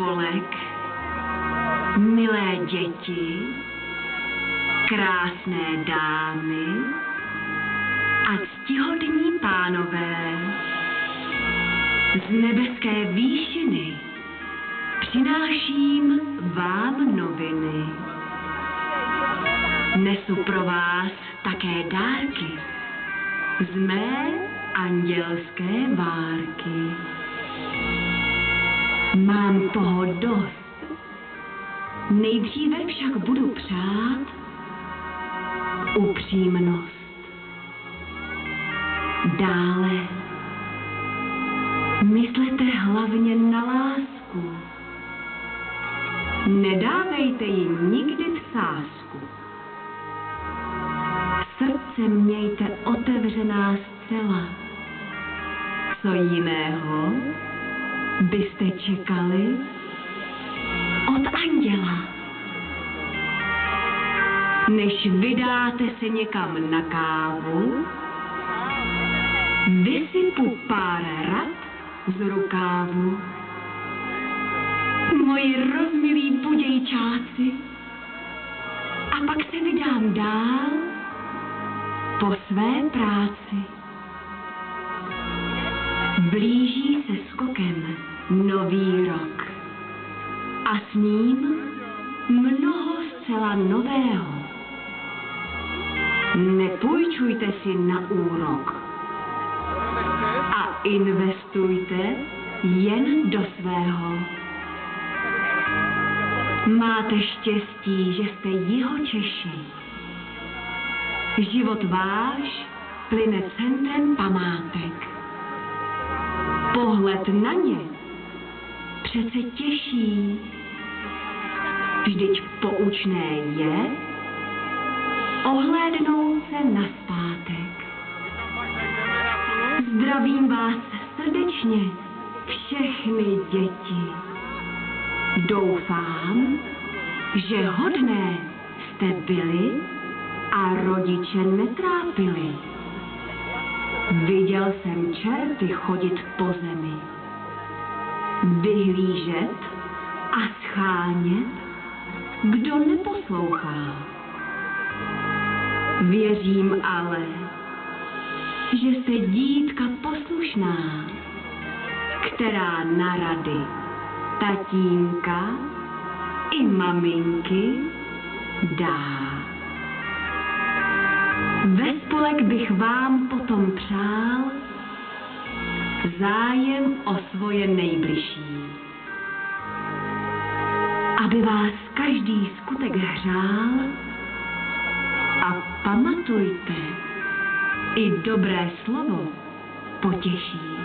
spolek, milé děti, krásné dámy a ctihodní pánové, z nebeské výšiny přináším vám noviny. Nesu pro vás také dárky z mé andělské várky. Mám toho dost. Nejdříve však budu přát upřímnost. Dále myslete hlavně na lásku. Nedávejte jí nikdy v sázku. Srdce mějte otevřená zcela. Co jiného byste čekali od anděla? Než vydáte se někam na kávu, vysypu pár rad z rukávu. Moji rozmilí budějčáci, a pak se vydám dál po své práci. Blíží se skokem nový rok a s ním mnoho zcela nového. Nepůjčujte si na úrok a investujte jen do svého. Máte štěstí, že jste Jihočeši. Život váš plyne centrem památek. Pohled na ně přece těší. Vždyť poučné je ohlédnout se nazpátek. Zdravím vás srdečně, všechny děti. Doufám, že hodné jste byli a rodiče netrápili. Viděl jsem čerty chodit po zemi, vyhlížet a schánět, kdo neposlouchá. Věřím ale, že jste dítka poslušná, která na rady tatínka i maminky dá. Ve spolek bych vám potom přál zájem o svoje nejbližší, aby vás každý skutek hřál, a pamatujte, i dobré slovo potěší.